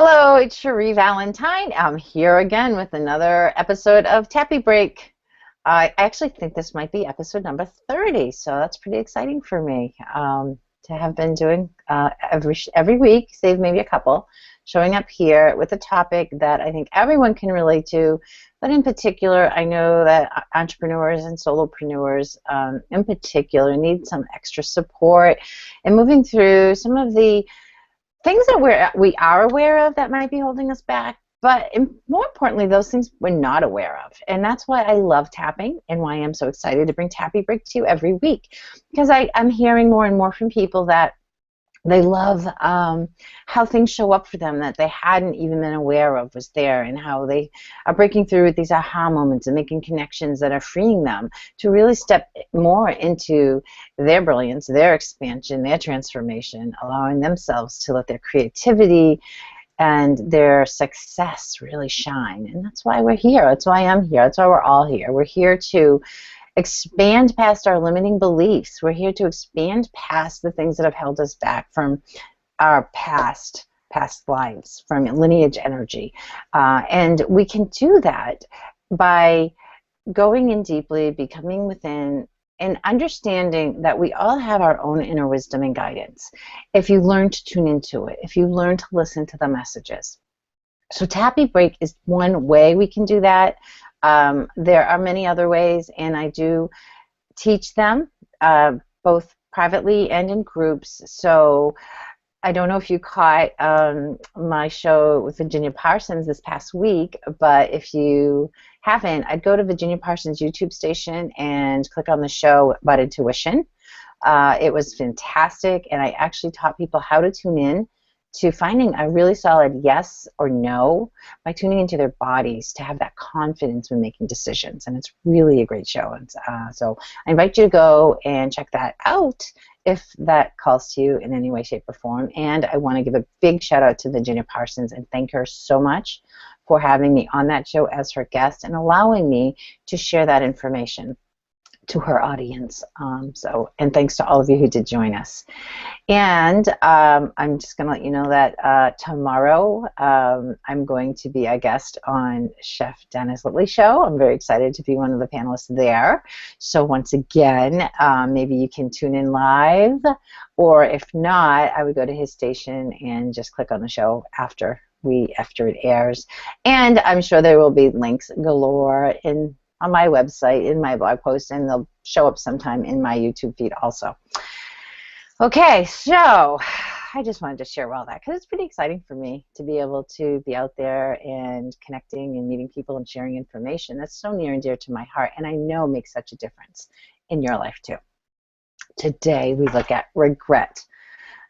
Hello, it's Cherie Valentine. I'm here again with another episode of Tappy Break. I actually think this might be episode number 30, so that's pretty exciting for me to have been doing every week, save maybe a couple, showing up here with a topic that I think everyone can relate to, but in particular, I know that entrepreneurs and solopreneurs in particular need some extra support in moving through some of the things that we are aware of that might be holding us back, but more importantly, those things we're not aware of. And that's why I love tapping and why I'm so excited to bring Tappy Break to you every week, because I'm hearing more and more from people that they love how things show up for them that they hadn't even been aware of was there, and how they are breaking through with these aha moments and making connections that are freeing them to really step more into their brilliance, their expansion, their transformation, allowing themselves to let their creativity and their success really shine. And that's why we're here. That's why I'm here. That's why we're all here. We're here to expand past our limiting beliefs. We're here to expand past the things that have held us back from our past lives, from lineage energy. And we can do that by going in deeply, becoming within, and understanding that we all have our own inner wisdom and guidance if you learn to tune into it, if you learn to listen to the messages. So Tappy Break is one way we can do that. There are many other ways, and I do teach them both privately and in groups. So I don't know if you caught my show with Virginia Parsons this past week, but if you haven't, I'd go to Virginia Parsons' YouTube station and click on the show about intuition. It was fantastic, and I actually taught people how to tune in to finding a really solid yes or no by tuning into their bodies to have that confidence when making decisions. And it's really a great show. And so I invite you to go and check that out if that calls to you in any way, shape, or form. And I want to give a big shout out to Virginia Parsons and thank her so much for having me on that show as her guest and allowing me to share that information to her audience. And thanks to all of you who did join us. And I'm just going to let you know that tomorrow I'm going to be a guest on Chef Dennis Little's show. I'm very excited to be one of the panelists there. So once again, maybe you can tune in live, or if not, I would go to his station and just click on the show after it airs. And I'm sure there will be links galore on my website, in my blog post, and they'll show up sometime in my YouTube feed also. Okay, so I just wanted to share all that because it's pretty exciting for me to be able to be out there and connecting and meeting people and sharing information. That's so near and dear to my heart, and I know makes such a difference in your life too. Today we look at regret.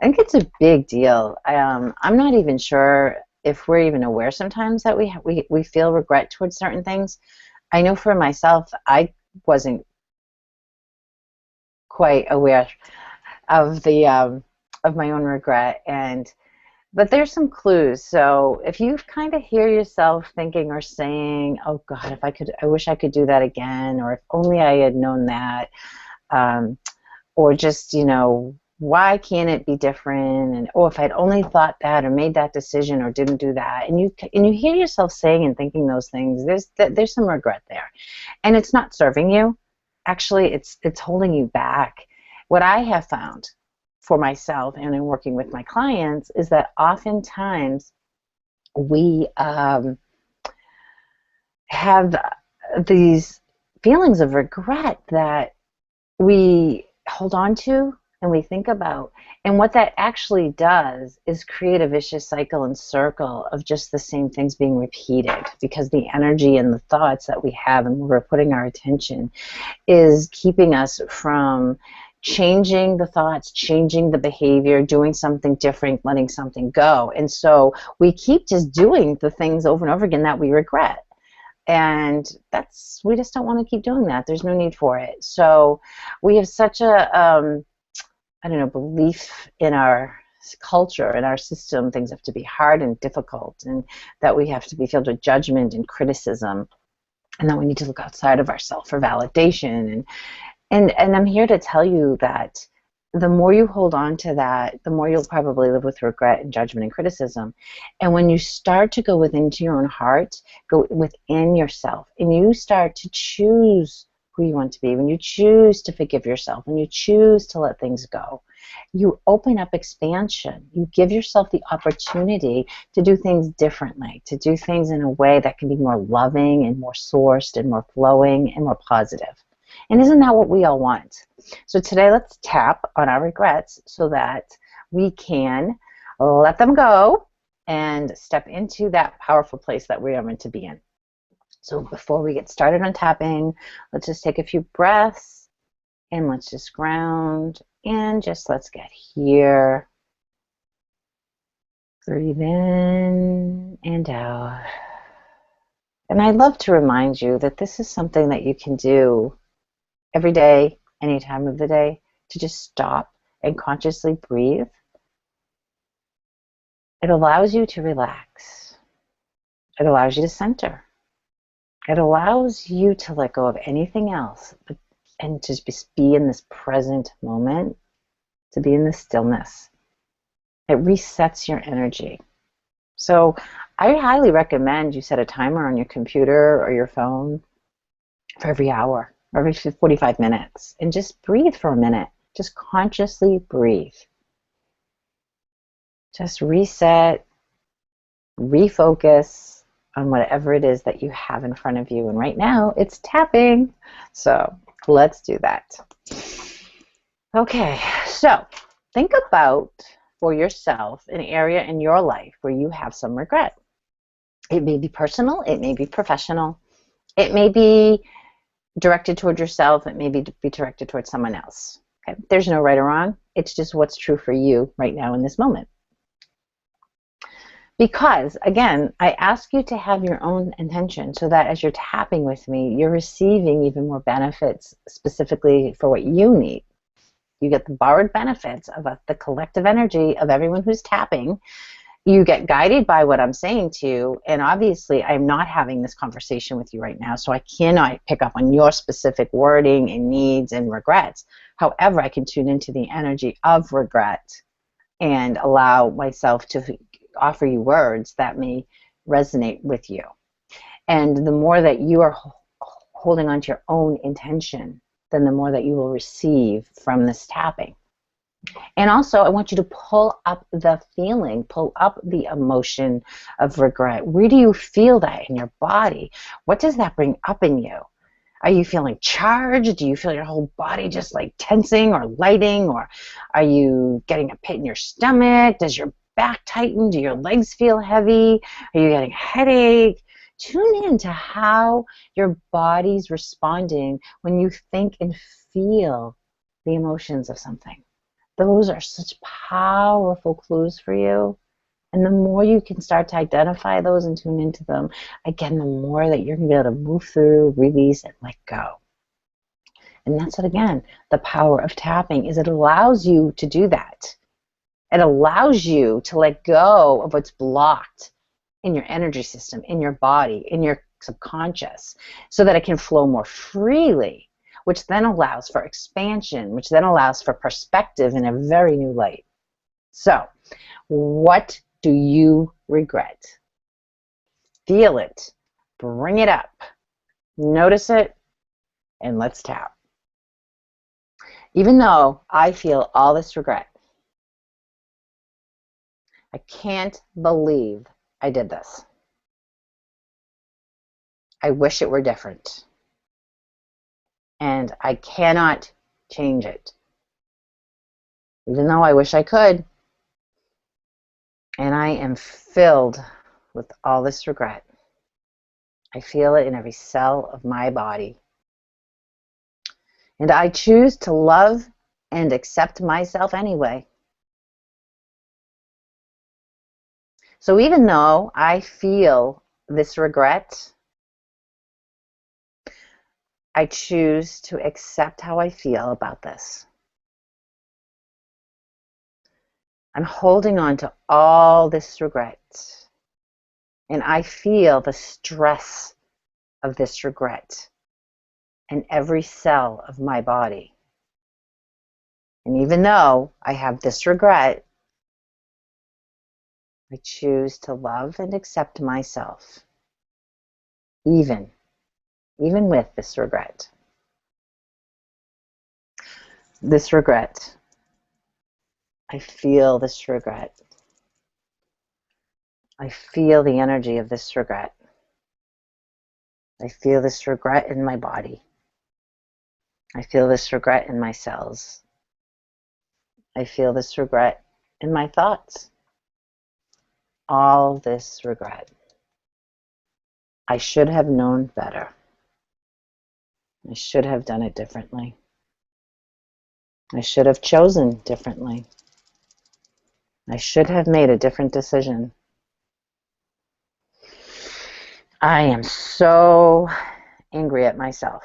I think it's a big deal. I'm not even sure if we're even aware sometimes that we feel regret towards certain things. I know for myself, I wasn't quite aware of the of my own regret, but there's some clues. So if you kind of hear yourself thinking or saying, "Oh God, I wish I could do that again," or "If only I had known that," or just why can't it be different? And if I'd only thought that or made that decision or didn't do that, and you hear yourself saying and thinking those things, there's some regret there, and it's not serving you. Actually, it's holding you back. What I have found for myself and in working with my clients is that oftentimes we have these feelings of regret that we hold on to and we think about, and what that actually does is create a vicious cycle and circle of just the same things being repeated, because the energy and the thoughts that we have and where we're putting our attention is keeping us from changing the thoughts, changing the behavior, doing something different, letting something go. And so we keep just doing the things over and over again that we regret. And we just don't want to keep doing that. There's no need for it. So we have such a belief in our culture, in our system, things have to be hard and difficult, and that we have to be filled with judgment and criticism, and that we need to look outside of ourselves for validation. And I'm here to tell you that the more you hold on to that, the more you'll probably live with regret and judgment and criticism. And when you start to go within to your own heart, go within yourself, and you start to choose who you want to be, when you choose to forgive yourself, when you choose to let things go, you open up expansion. You give yourself the opportunity to do things differently, to do things in a way that can be more loving and more sourced and more flowing and more positive. And isn't that what we all want? So today let's tap on our regrets so that we can let them go and step into that powerful place that we are meant to be in. So before we get started on tapping, let's just take a few breaths and let's just ground and just let's get here. Breathe in and out. And I'd love to remind you that this is something that you can do every day, any time of the day, to just stop and consciously breathe. It allows you to relax. It allows you to center. It allows you to let go of anything else and to just be in this present moment, to be in the stillness. It resets your energy. So I highly recommend you set a timer on your computer or your phone for every hour, or every 45 minutes, and just breathe for a minute. Just consciously breathe. Just reset, refocus on whatever it is that you have in front of you. And right now, it's tapping. So let's do that. Okay, so think about for yourself an area in your life where you have some regret. It may be personal, it may be professional, it may be directed toward yourself, it may be directed towards someone else. Okay? There's no right or wrong. It's just what's true for you right now in this moment. Because, again, I ask you to have your own intention so that as you're tapping with me, you're receiving even more benefits specifically for what you need. You get the borrowed benefits of the collective energy of everyone who's tapping. You get guided by what I'm saying to you, and obviously I'm not having this conversation with you right now, so I cannot pick up on your specific wording and needs and regrets. However, I can tune into the energy of regret and allow myself to offer you words that may resonate with you. And the more that you are holding on to your own intention, then the more that you will receive from this tapping. And also, I want you to pull up the feeling, pull up the emotion of regret. Where do you feel that in your body? What does that bring up in you? Are you feeling charged? Do you feel your whole body just like tensing or lighting? Or are you getting a pit in your stomach? Does your back tighten? Do your legs feel heavy? Are you getting a headache? Tune in to how your body's responding when you think and feel the emotions of something. Those are such powerful clues for you. And the more you can start to identify those and tune into them, again, the more that you're going to be able to move through, release, and let go. And that's what, again, the power of tapping is. It allows you to do that. It allows you to let go of what's blocked in your energy system, in your body, in your subconscious, so that it can flow more freely, which then allows for expansion, which then allows for perspective in a very new light. So, what do you regret? Feel it. Bring it up. Notice it. And let's tap. Even though I feel all this regret, I can't believe I did this. I wish it were different. And I cannot change it. Even though I wish I could. And I am filled with all this regret. I feel it in every cell of my body. And I choose to love and accept myself anyway. So even though I feel this regret, I choose to accept how I feel about this. I'm holding on to all this regret. And I feel the stress of this regret in every cell of my body. And even though I have this regret, I choose to love and accept myself, even with this regret. This regret. I feel this regret. I feel the energy of this regret. I feel this regret in my body. I feel this regret in my cells. I feel this regret in my thoughts. All this regret. I should have known better. I should have done it differently. I should have chosen differently. I should have made a different decision. I am so angry at myself.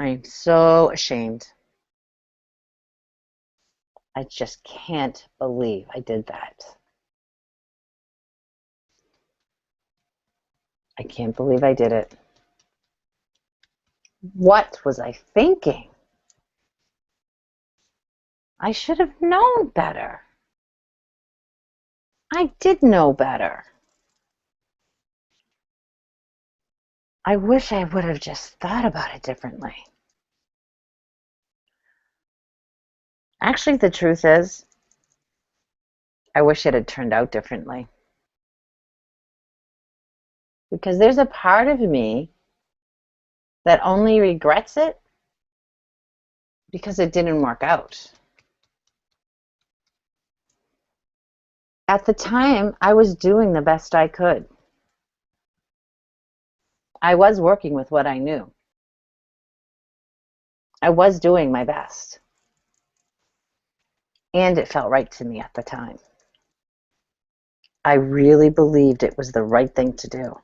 I am so ashamed. I just can't believe I did that. I can't believe I did it. What was I thinking? I should have known better. I did know better. I wish I would have just thought about it differently. Actually, the truth is, I wish it had turned out differently. Because there's a part of me that only regrets it because it didn't work out. At the time, I was doing the best I could. I was working with what I knew. I was doing my best. And it felt right to me at the time. I really believed it was the right thing to do.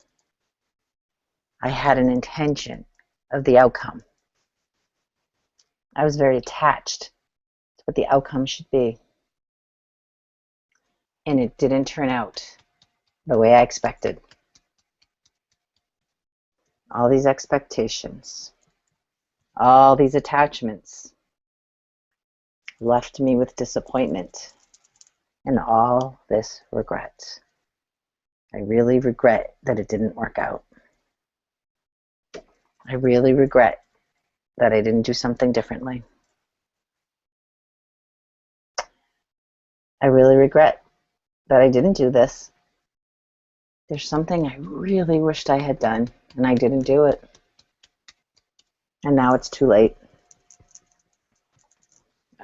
I had an intention of the outcome. I was very attached to what the outcome should be. And it didn't turn out the way I expected. All these expectations, all these attachments left me with disappointment and all this regret. I really regret that it didn't work out. I really regret that I didn't do something differently. I really regret that I didn't do this. There's something I really wished I had done, and I didn't do it. And now it's too late.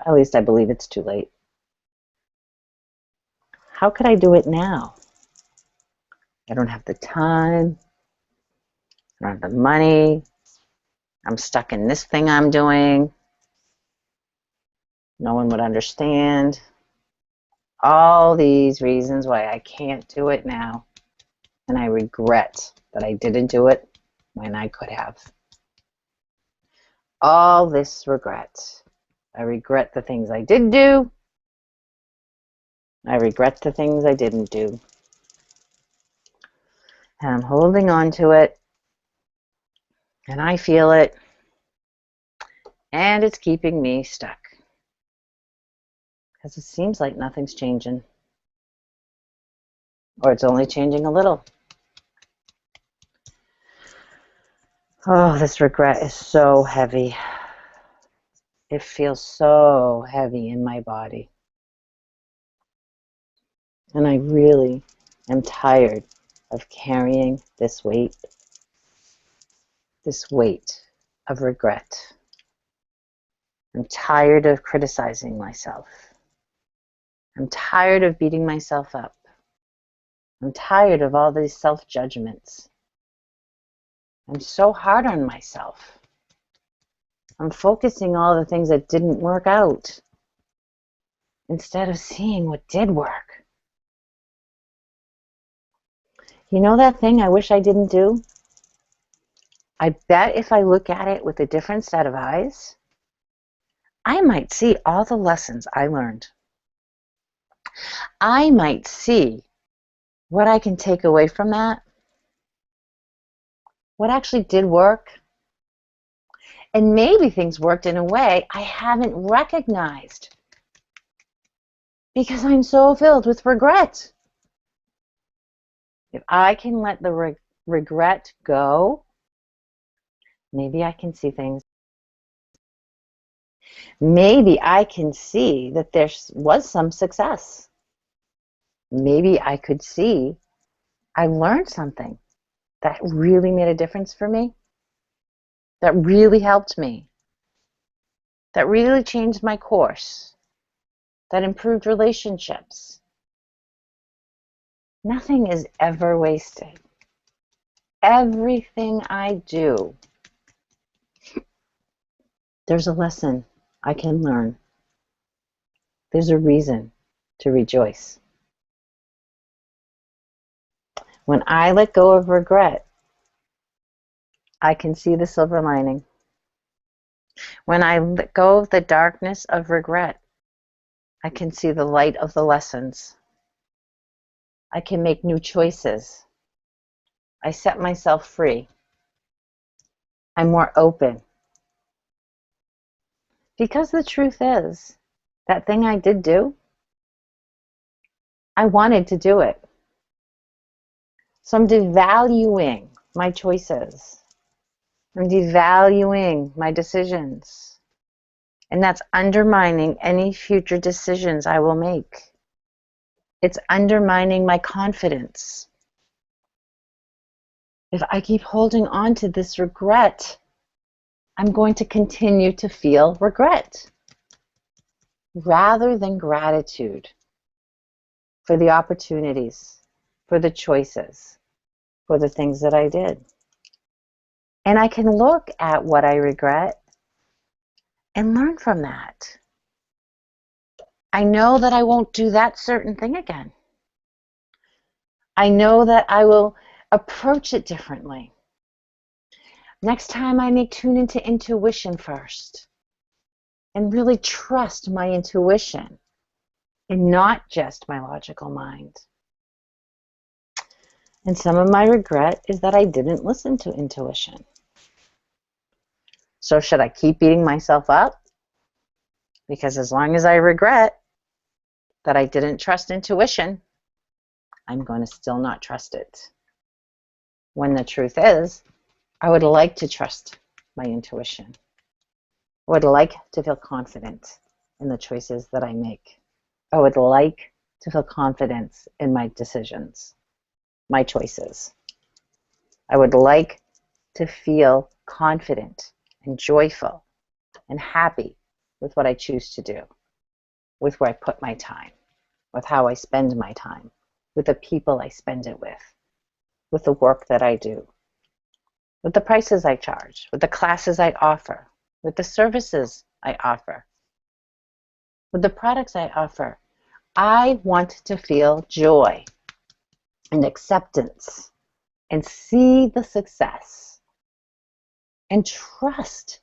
At least I believe it's too late. How could I do it now? I don't have the time. I don't have the money. I'm stuck in this thing I'm doing. No one would understand. All these reasons why I can't do it now. And I regret that I didn't do it when I could have. All this regret. I regret the things I did do. I regret the things I didn't do. And I'm holding on to it. And I feel it. And it's keeping me stuck. Because it seems like nothing's changing. Or it's only changing a little. Oh, this regret is so heavy. It feels so heavy in my body. And I really am tired of carrying this weight of regret. I'm tired of criticizing myself. I'm tired of beating myself up. I'm tired of all these self-judgments. I'm so hard on myself. I'm focusing all the things that didn't work out instead of seeing what did work. You know that thing I wish I didn't do? I bet if I look at it with a different set of eyes, I might see all the lessons I learned. I might see what I can take away from that, what actually did work, And maybe things worked in a way I haven't recognized because I'm so filled with regret. If I can let the regret go, maybe I can see things. Maybe I can see that there was some success. Maybe I could see I learned something that really made a difference for me, that really helped me, that really changed my course, that improved relationships. Nothing is ever wasted. Everything I do, there's a lesson I can learn. There's a reason to rejoice. When I let go of regret, I can see the silver lining. When I let go of the darkness of regret, I can see the light of the lessons. I can make new choices. I set myself free. I'm more open. Because the truth is, that thing I did do, I wanted to do it. So I'm devaluing my choices. I'm devaluing my decisions. And that's undermining any future decisions I will make. It's undermining my confidence. If I keep holding on to this regret, I'm going to continue to feel regret rather than gratitude for the opportunities, for the choices, for the things that I did. And I can look at what I regret and learn from that. I know that I won't do that certain thing again. I know that I will approach it differently. Next time I may tune into intuition first and really trust my intuition and not just my logical mind. And some of my regret is that I didn't listen to intuition. So should I keep beating myself up? Because as long as I regret that I didn't trust intuition, I'm going to still not trust it. When the truth is, I would like to trust my intuition. I would like to feel confident in the choices that I make. I would like to feel confidence in my decisions, my choices. I would like to feel confident and joyful and happy with what I choose to do, with where I put my time, with how I spend my time, with the people I spend it with the work that I do, with the prices I charge, with the classes I offer, with the services I offer, with the products I offer. I want to feel joy and acceptance and see the success and trust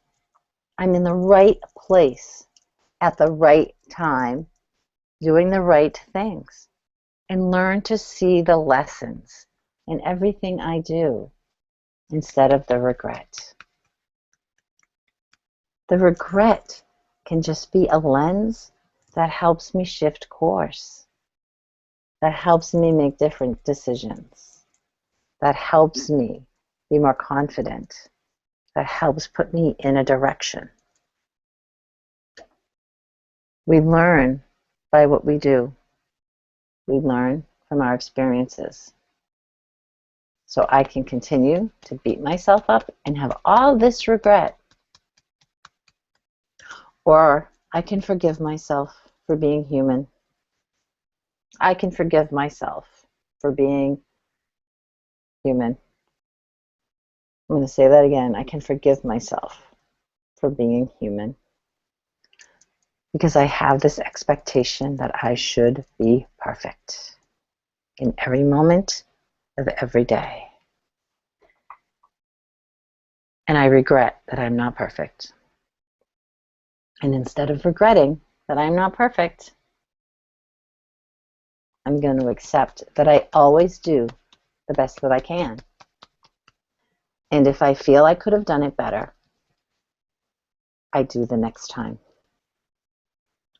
I'm in the right place at the right time, doing the right things, and learn to see the lessons in everything I do instead of the regret. The regret can just be a lens that helps me shift course, that helps me make different decisions, that helps me be more confident, that helps put me in a direction. We learn by what we do. We learn from our experiences. So I can continue to beat myself up and have all this regret. Or I can forgive myself for being human. I can forgive myself for being human. I'm going to say that again. I can forgive myself for being human. Because I have this expectation that I should be perfect in every moment of every day. And I regret that I'm not perfect. And instead of regretting that I'm not perfect, I'm going to accept that I always do the best that I can. And if I feel I could have done it better, I do the next time.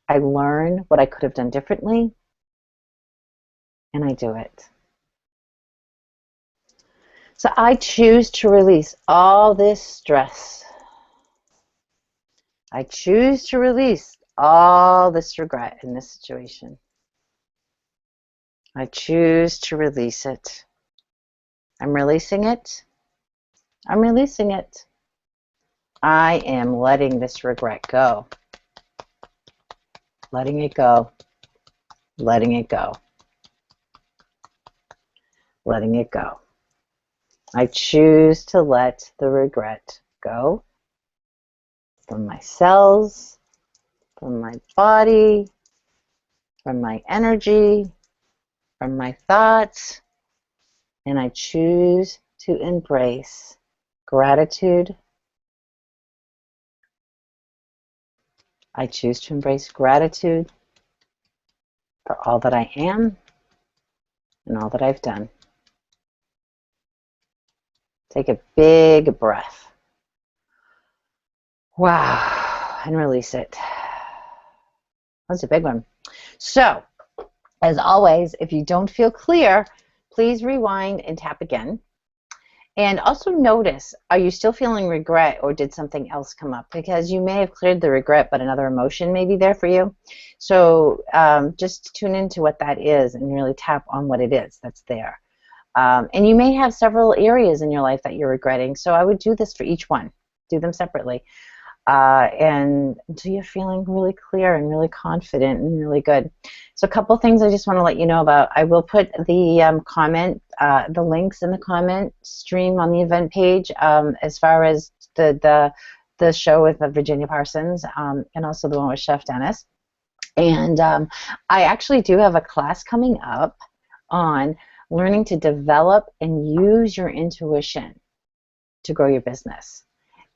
I learn what I could have done differently, and I do it. So I choose to release all this stress. I choose to release all this regret in this situation. I choose to release it. I'm releasing it. I'm releasing it. I am letting this regret go. Letting it go. Letting it go. Letting it go. I choose to let the regret go from my cells, from my body, from my energy, from my thoughts, and I choose to embrace gratitude. I choose to embrace gratitude for all that I am and all that I've done. Take a big breath. Wow, and release it. That's a big one. So, as always, if you don't feel clear, please rewind and tap again. And also notice, are you still feeling regret, or did something else come up? Because you may have cleared the regret, but another emotion may be there for you. So just tune into what that is and really tap on what it is that's there. And you may have several areas in your life that you're regretting, so I would do this for each one. Do them separately. And until you're feeling really clear and really confident and really good. So a couple things I just want to let you know about. I will put the the links in the comment stream on the event page as far as the show with Virginia Parsons and also the one with Chef Dennis. And I actually do have a class coming up on learning to develop and use your intuition to grow your business.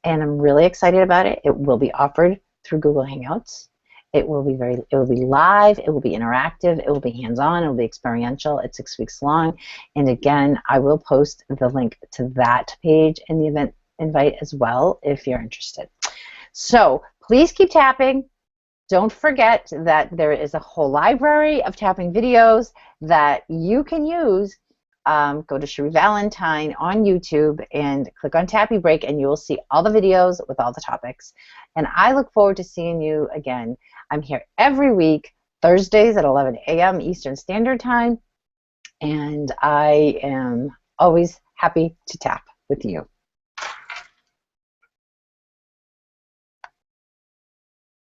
And I'm really excited about it. It will be offered through Google Hangouts. It will be live, it will be interactive, it will be hands-on, it will be experiential. It's 6 weeks long. And again, I will post the link to that page in the event invite as well if you're interested. So please keep tapping. Don't forget that there is a whole library of tapping videos that you can use. Go to Cherie Valentine on YouTube and click on Tappy Break, and you will see all the videos with all the topics. And I look forward to seeing you again. I'm here every week, Thursdays at 11 a.m. Eastern Standard Time, and I am always happy to tap with you.